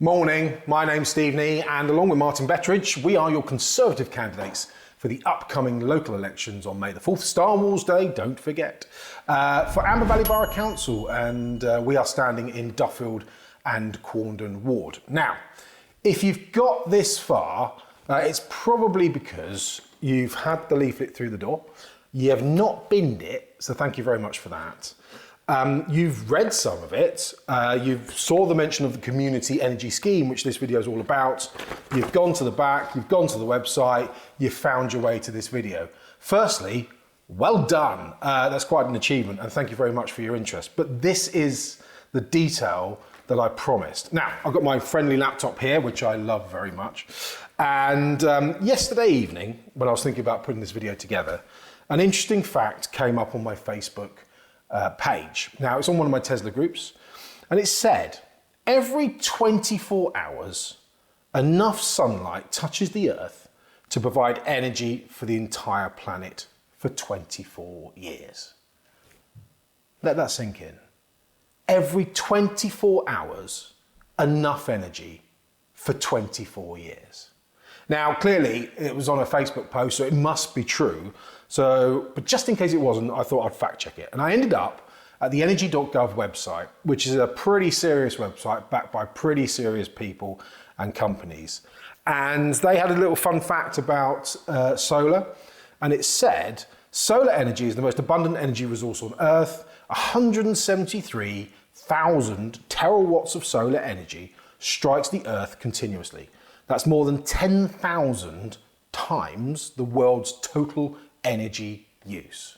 Morning, my name's Steve Nee, and along with Martin Betteridge, we are your Conservative candidates for the upcoming local elections on May the 4th, Star Wars Day, don't forget, for Amber Valley Borough Council, and we are standing in Duffield and Quarndon ward. Now, if you've got this far, it's probably because you've had the leaflet through the door, you have not binned it, so thank you very much for that. You've read some of it, you saw the mention of the community energy scheme, which this video is all about. You've gone to the back, you've gone to the website, you've found your way to this video. Firstly, well done. That's quite an achievement, and thank you very much for your interest. But this is the detail that I promised. Now, I've got my friendly laptop here, which I love very much. And yesterday evening, when I was thinking about putting this video together, an interesting fact came up on my Facebook page. Now, it's on one of my Tesla groups, and it said, every 24 hours, enough sunlight touches the Earth to provide energy for the entire planet for 24 years. Let that sink in. Every 24 hours, enough energy for 24 years. Now, clearly, it was on a Facebook post, so it must be true. But just in case it wasn't, I thought I'd fact check it. And I ended up at the energy.gov website, which is a pretty serious website backed by pretty serious people and companies. And they had a little fun fact about solar. And it said, solar energy is the most abundant energy resource on Earth. 173,000 terawatts of solar energy strikes the Earth continuously. That's more than 10,000 times the world's total energy use.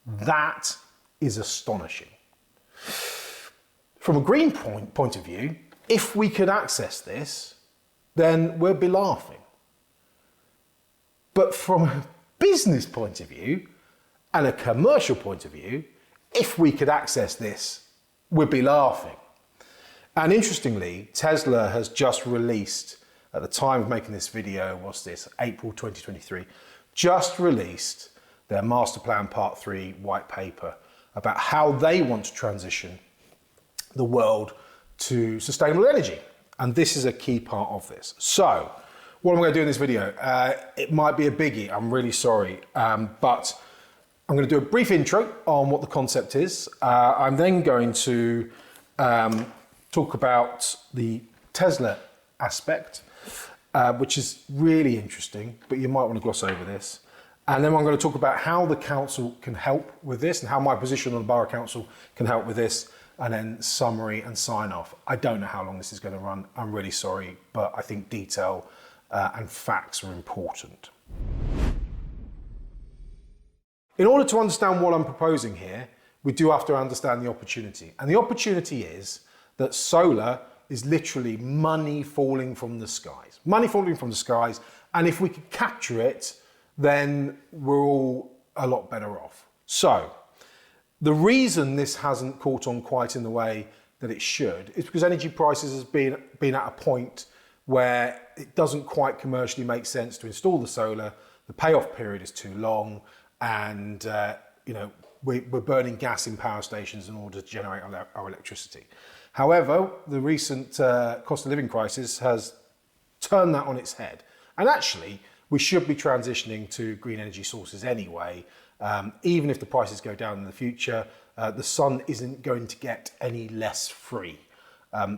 That is astonishing. From a green point of view, if we could access this, then we'd be laughing. But from a business point of view and a commercial point of view, if we could access this, we'd be laughing. And interestingly, Tesla has just released, at the time of making this video, what's this, April 2023, just released their Master Plan Part 3 white paper about how they want to transition the world to sustainable energy. And this is a key part of this. So, what am I going to do in this video? It might be a biggie, I'm really sorry, but I'm going to do a brief intro on what the concept is. I'm then going to talk about the Tesla aspect, which is really interesting, but you might want to gloss over this. And then I'm going to talk about how the council can help with this and how my position on the Borough Council can help with this, and then summary and sign off. I don't know how long this is going to run. I'm really sorry, but I think detail and facts are important. In order to understand what I'm proposing here, we do have to understand the opportunity. And the opportunity is that solar is literally money falling from the skies. Money falling from the skies, and if we could capture it, then we're all a lot better off. So, the reason this hasn't caught on quite in the way that it should is because energy prices has been at a point where it doesn't quite commercially make sense to install the solar, the payoff period is too long, and we're burning gas in power stations in order to generate our electricity. However, the recent cost of living crisis has turned that on its head. And actually, we should be transitioning to green energy sources anyway. Even if the prices go down in the future, the sun isn't going to get any less free.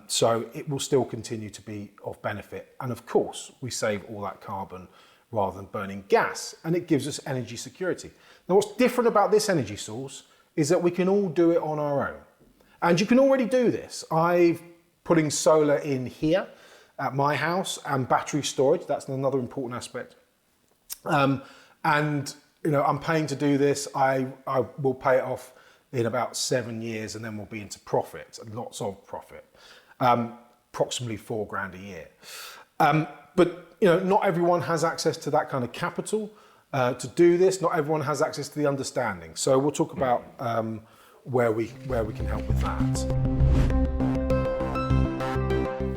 So it will still continue to be of benefit. And of course, we save all that carbon rather than burning gas, and it gives us energy security. Now, what's different about this energy source is that we can all do it on our own. And you can already do this. I'm putting solar in here at my house and battery storage. That's another important aspect. I'm paying to do this. I will pay it off in about 7 years, and then we'll be into profit, lots of profit, approximately £4,000 a year. But not everyone has access to that kind of capital to do this. Not everyone has access to the understanding. So we'll talk about where we can help with that.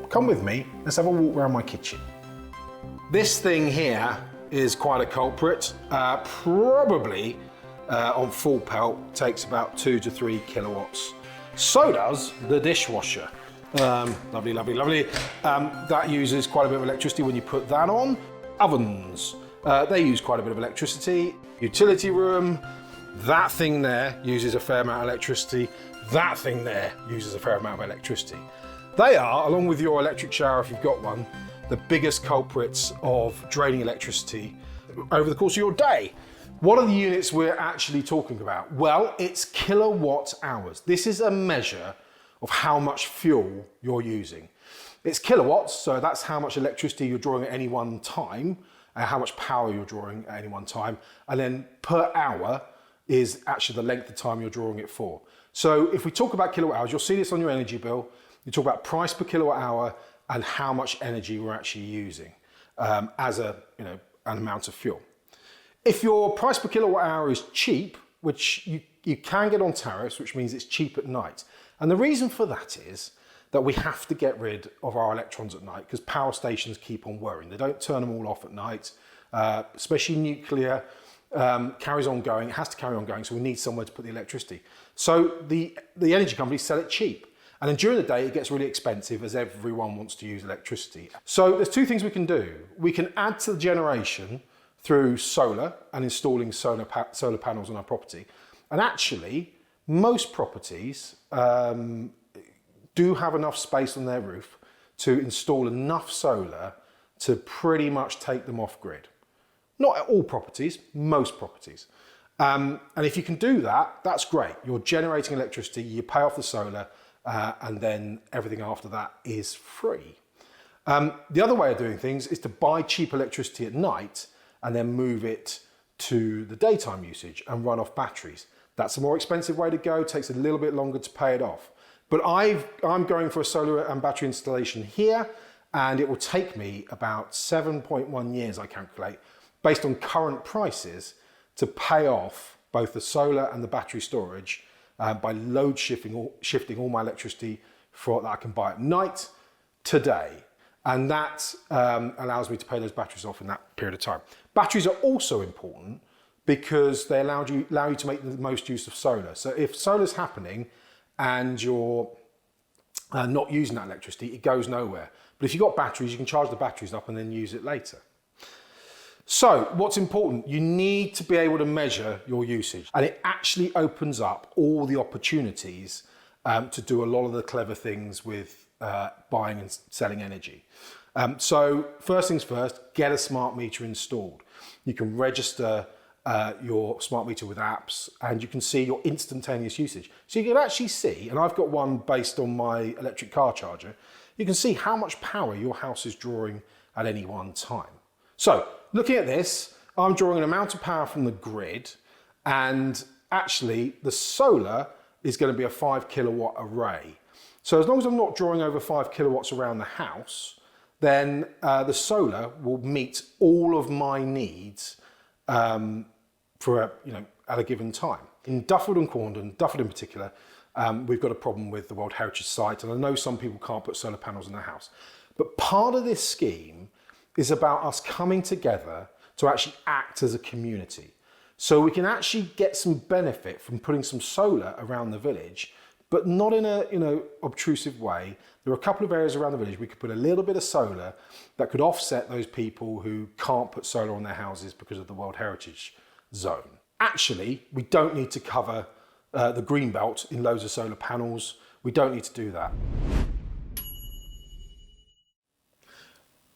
Come with me, let's have a walk around my kitchen. This thing here is quite a culprit. Probably on full pelt takes about 2 to 3 kilowatts. So does the dishwasher. Lovely, lovely, lovely. That uses quite a bit of electricity when you put that on. Ovens, they use quite a bit of electricity. Utility room, that thing there uses a fair amount of electricity. That thing there uses a fair amount of electricity. They are, along with your electric shower if you've got one, the biggest culprits of draining electricity over the course of your day. What are the units we're actually talking about? Well, it's kilowatt hours. This is a measure of how much fuel you're using. It's kilowatts, so that's how much electricity you're drawing at any one time, how much power you're drawing at any one time, and then per hour is actually the length of time you're drawing it for. So if we talk about kilowatt hours, you'll see this on your energy bill. You talk about price per kilowatt hour and how much energy we're actually using as an amount of fuel. If your price per kilowatt hour is cheap, which you can get on tariffs, which means it's cheap at night. And the reason for that is that we have to get rid of our electrons at night because power stations keep on whirring. They don't turn them all off at night, especially nuclear carries on going. It has to carry on going, so we need somewhere to put the electricity. So the energy companies sell it cheap. And then during the day, it gets really expensive as everyone wants to use electricity. So there's two things we can do. We can add to the generation through solar and installing solar panels on our property. And actually, most properties do have enough space on their roof to install enough solar to pretty much take them off grid. Not all properties, most properties. And if you can do that, that's great. You're generating electricity, you pay off the solar, and then everything after that is free. The other way of doing things is to buy cheap electricity at night and then move it to the daytime usage and run off batteries. That's a more expensive way to go, takes a little bit longer to pay it off. But I'm going for a solar and battery installation here, and it will take me about 7.1 years, I calculate, based on current prices, to pay off both the solar and the battery storage by load shifting all my electricity that I can buy at night today. And that allows me to pay those batteries off in that period of time. Batteries are also important because they allow you to make the most use of solar. So if solar's happening and you're not using that electricity, it goes nowhere. But if you've got batteries, you can charge the batteries up and then use it later. So what's important? You need to be able to measure your usage, and it actually opens up all the opportunities to do a lot of the clever things with buying and selling energy. So first things first, get a smart meter installed. You can register your smart meter with apps and you can see your instantaneous usage. So you can actually see, and I've got one based on my electric car charger, you can see how much power your house is drawing at any one time. So looking at this, I'm drawing an amount of power from the grid, and actually the solar is going to be a 5 kilowatt array. So as long as I'm not drawing over 5 kilowatts around the house, then the solar will meet all of my needs at a given time. In Duffield and Quarndon, Duffield in particular, we've got a problem with the World Heritage Site, and I know some people can't put solar panels in their house. But part of this scheme is about us coming together to actually act as a community. So we can actually get some benefit from putting some solar around the village, but not in a obtrusive way. There are a couple of areas around the village we could put a little bit of solar that could offset those people who can't put solar on their houses because of the World Heritage Zone. Actually, we don't need to cover the green belt in loads of solar panels. We don't need to do that.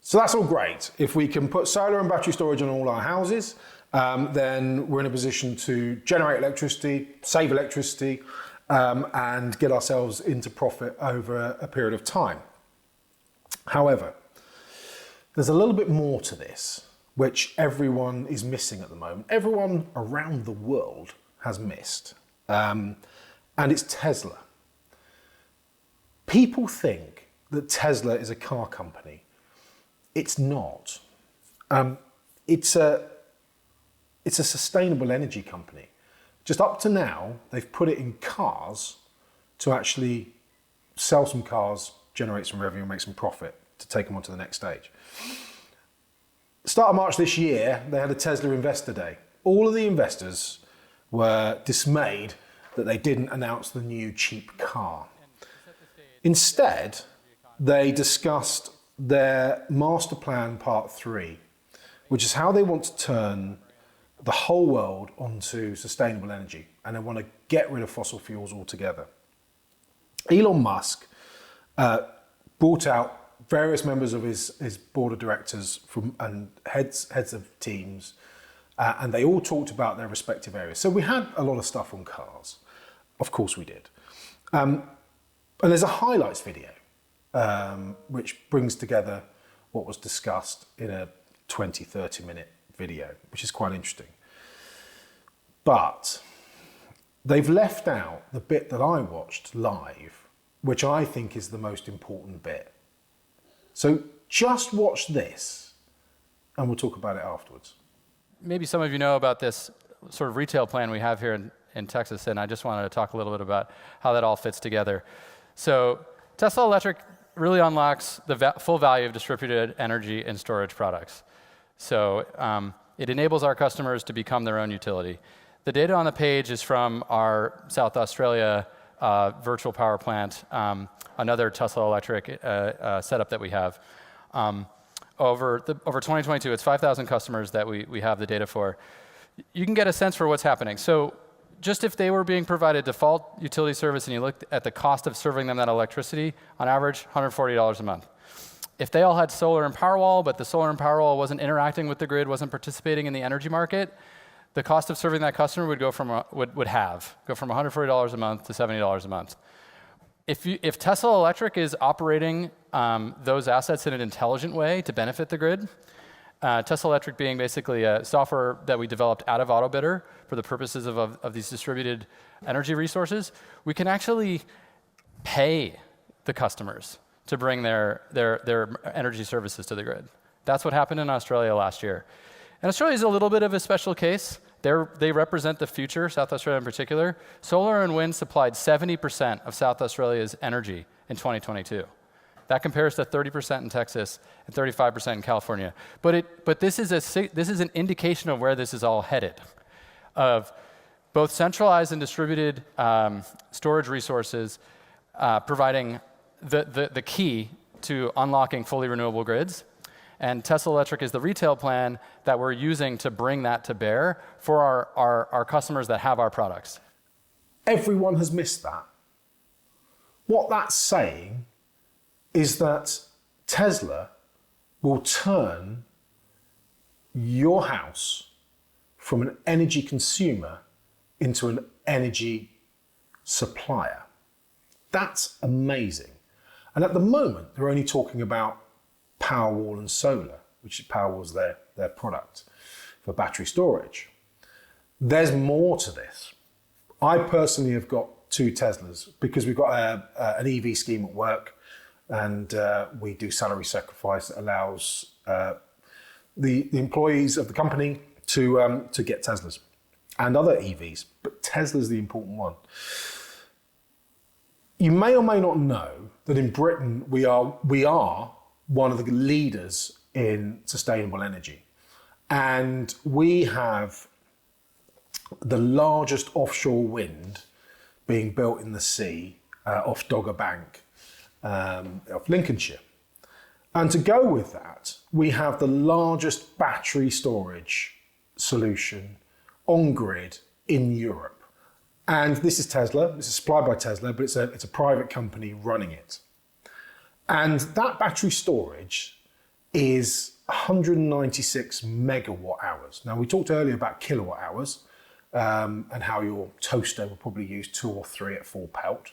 So that's all great. If we can put solar and battery storage on all our houses, then we're in a position to generate electricity, save electricity, and get ourselves into profit over a period of time. However, there's a little bit more to this, which everyone is missing at the moment. Everyone around the world has missed, and it's Tesla. People think that Tesla is a car company. It's not. It's a sustainable energy company. Just up to now, they've put it in cars to actually sell some cars, generate some revenue, make some profit to take them on to the next stage. Start of March this year, they had a Tesla Investor Day. All of the investors were dismayed that they didn't announce the new cheap car. Instead, they discussed their master plan part 3, which is how they want to turn the whole world onto sustainable energy, and they want to get rid of fossil fuels altogether. Elon Musk brought out various members of his board of directors and heads of teams, and they all talked about their respective areas. So we had a lot of stuff on cars. Of course we did. And there's a highlights video, which brings together what was discussed in a 20, 30-minute video, which is quite interesting. But they've left out the bit that I watched live, which I think is the most important bit. So just watch this, and we'll talk about it afterwards. Maybe some of you know about this sort of retail plan we have here in Texas, and I just wanted to talk a little bit about how that all fits together. So Tesla Electric really unlocks the full value of distributed energy and storage products. So it enables our customers to become their own utility. The data on the page is from our South Australia virtual power plant, another Tesla Electric setup that we have. Over 2022, it's 5,000 customers that we have the data for. You can get a sense for what's happening. So just if they were being provided default utility service and you looked at the cost of serving them that electricity, on average, $140 a month. If they all had solar and Powerwall, but the solar and Powerwall wasn't interacting with the grid, wasn't participating in the energy market, the cost of serving that customer would go from $140 a month to $70 a month. If Tesla Electric is operating those assets in an intelligent way to benefit the grid, Tesla Electric being basically a software that we developed out of AutoBidder for the purposes of these distributed energy resources, we can actually pay the customers to bring their energy services to the grid. That's what happened in Australia last year. And Australia is a little bit of a special case. They represent the future, South Australia in particular. Solar and wind supplied 70% of South Australia's energy in 2022. That compares to 30% in Texas and 35% in California. But this is an indication of where this is all headed, of both centralized and distributed storage resources providing the key to unlocking fully renewable grids. And Tesla Electric is the retail plan that we're using to bring that to bear for our customers that have our products. Everyone has missed that. What that's saying is that Tesla will turn your house from an energy consumer into an energy supplier. That's amazing. And at the moment, they're only talking about Powerwall and solar, which Powerwall's their product for battery storage. There's more to this. I personally have got 2 Teslas because we've got an EV scheme at work, and we do salary sacrifice that allows the employees of the company to get Teslas and other EVs, but Tesla's the important one. You may or may not know that in Britain we are one of the leaders in sustainable energy, and we have the largest offshore wind being built in the sea off Dogger Bank, of Lincolnshire. And to go with that, we have the largest battery storage solution on grid in Europe. And this is Tesla. This is supplied by Tesla, but it's a private company running it. And that battery storage is 196 megawatt hours. Now, we talked earlier about kilowatt hours and how your toaster will probably use 2 or 3 at full pelt.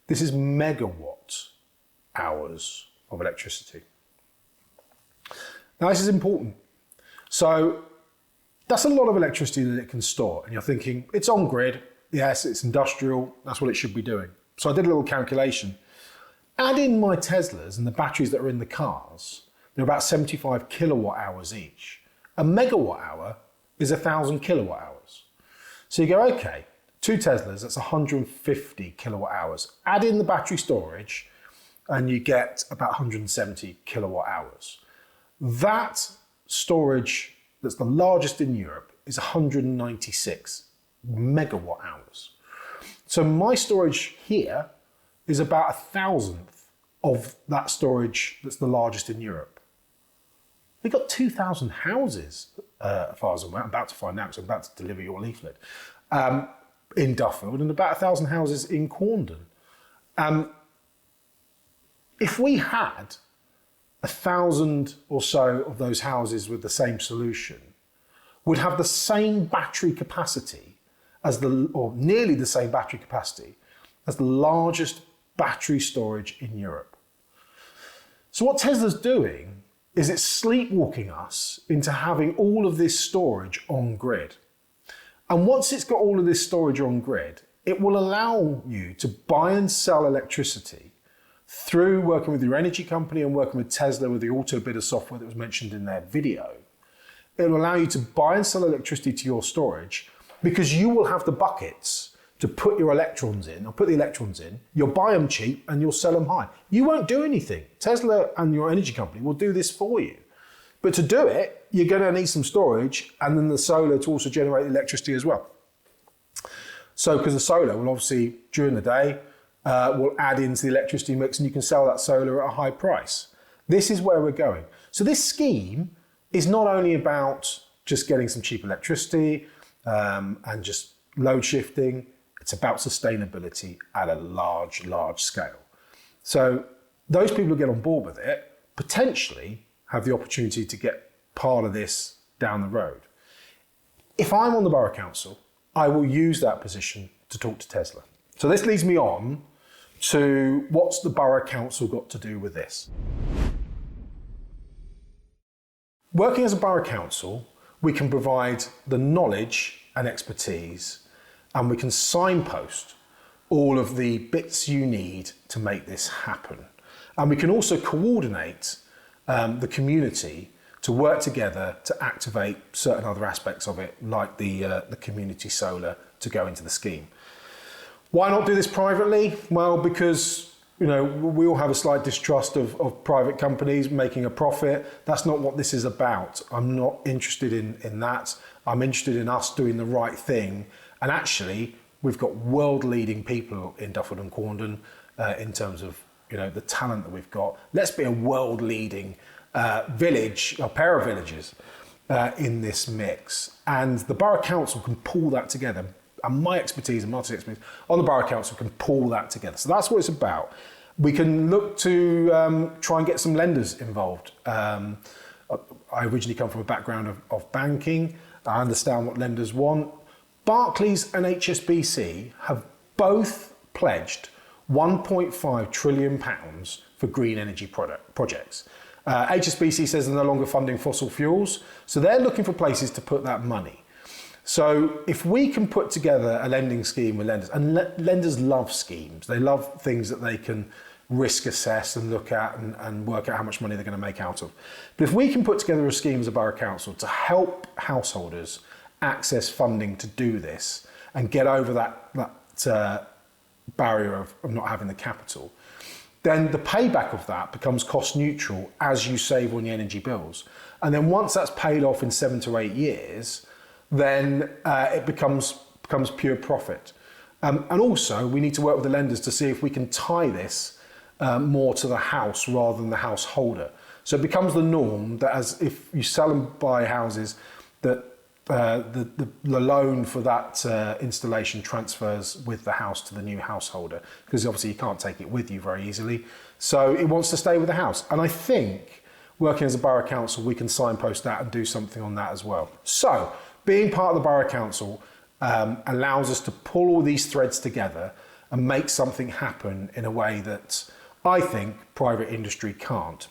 This is megawatt hours of electricity. Now, this is important. So that's a lot of electricity that it can store. And you're thinking, it's on grid. Yes, it's industrial. That's what it should be doing. So I did a little calculation. Add in my Teslas and the batteries that are in the cars, they're about 75 kilowatt hours each. A megawatt hour is 1,000 kilowatt hours. So you go, okay, 2 Teslas, that's 150 kilowatt hours. Add in the battery storage and you get about 170 kilowatt hours. That storage that's the largest in Europe is 196 megawatt hours. So my storage here is about 1,000th of that storage that's the largest in Europe. We've got 2,000 houses, as far as I'm about to find out, because I'm about to deliver your leaflet, in Duffield, and about 1,000 houses in Quarndon. If we had 1,000 or so of those houses with the same solution, would have the same battery capacity or nearly the same battery capacity as the largest battery storage in Europe. So what Tesla's doing is it's sleepwalking us into having all of this storage on grid. And once it's got all of this storage on grid, it will allow you to buy and sell electricity through working with your energy company and working with Tesla with the auto bidder software that was mentioned in their video. It will allow you to buy and sell electricity to your storage because you will have the buckets to put your electrons in, or put the electrons in. You'll buy them cheap and you'll sell them high. You won't do anything. Tesla and your energy company will do this for you. But to do it, you're going to need some storage and then the solar to also generate electricity as well. So, because the solar will obviously, during the day, will add into the electricity mix and you can sell that solar at a high price. This is where we're going. So this scheme is not only about just getting some cheap electricity and just load shifting, it's about sustainability at a large, large scale. So those people who get on board with it potentially have the opportunity to get part of this down the road. If I'm on the Borough Council, I will use that position to talk to Tesla. So this leads me on to what's the Borough Council got to do with this? Working as a Borough Council, we can provide the knowledge and expertise, and we can signpost all of the bits you need to make this happen. And we can also coordinate the community to work together to activate certain other aspects of it, like the community solar to go into the scheme. Why not do this privately? Well, because we all have a slight distrust of private companies making a profit. That's not what this is about. I'm not interested in that. I'm interested in us doing the right thing. And actually, we've got world-leading people in Duffield and Quarndon in terms of the talent that we've got. Let's be a world-leading village, a pair of villages in this mix. And the Borough Council can pull that together. And my expertise and Martin's expertise on the Borough Council can pull that together. So that's what it's about. We can look to try and get some lenders involved. I originally come from a background of banking. I understand what lenders want. Barclays and HSBC have both pledged £1.5 trillion for green energy projects. HSBC says they're no longer funding fossil fuels, so they're looking for places to put that money. So if we can put together a lending scheme with lenders, and lenders love schemes, they love things that they can risk assess and look at and work out how much money they're going to make out of. But if we can put together a scheme as a Borough Council to help householders access funding to do this and get over that barrier of not having the capital, then the payback of that becomes cost neutral as you save on the energy bills. And then once that's paid off in 7 to 8 years, then it becomes pure profit. And also, we need to work with the lenders to see if we can tie this more to the house rather than the householder. So it becomes the norm that as if you sell and buy houses, that the loan for that installation transfers with the house to the new householder, because obviously you can't take it with you very easily. So it wants to stay with the house. And I think working as a Borough Council, we can signpost that and do something on that as well. So being part of the Borough Council allows us to pull all these threads together and make something happen in a way that I think private industry can't.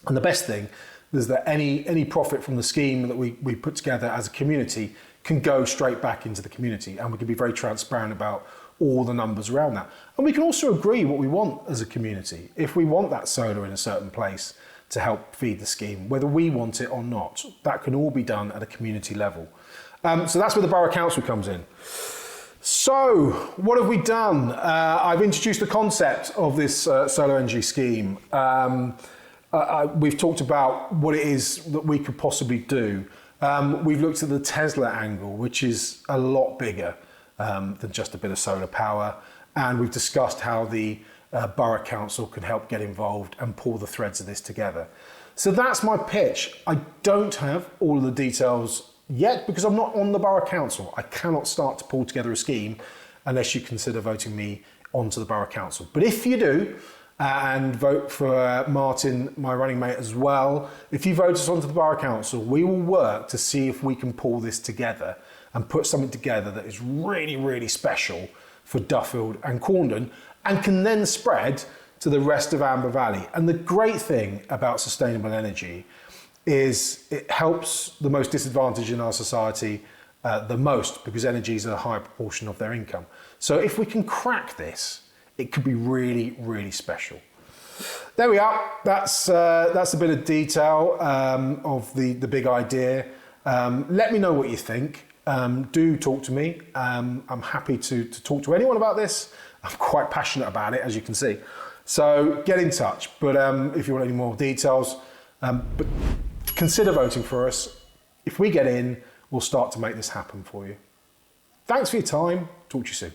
And the best thing is that any profit from the scheme that we put together as a community can go straight back into the community, and we can be very transparent about all the numbers around that. And we can also agree what we want as a community. If we want that solar in a certain place to help feed the scheme, whether we want it or not, that can all be done at a community level. So that's where the Borough Council comes in. So what have we done? I've introduced the concept of this solar energy scheme. We've talked about what it is that we could possibly do. We've looked at the Tesla angle, which is a lot bigger than just a bit of solar power. And we've discussed how the Borough Council can help get involved and pull the threads of this together. So that's my pitch. I don't have all of the details yet because I'm not on the Borough Council. I cannot start to pull together a scheme unless you consider voting me onto the Borough Council. But if you do, and vote for Martin, my running mate, as well, if you vote us onto the Borough Council, we will work to see if we can pull this together and put something together that is really, really special for Duffield and Quarndon and can then spread to the rest of Amber Valley. And the great thing about sustainable energy is it helps the most disadvantaged in our society the most, because energy is a high proportion of their income. So if we can crack this, it could be really, really special. There we are. That's a bit of detail of the big idea. Let me know what you think. Do talk to me. I'm happy to talk to anyone about this. I'm quite passionate about it, as you can see. So get in touch. But if you want any more details, but consider voting for us. If we get in, we'll start to make this happen for you. Thanks for your time. Talk to you soon.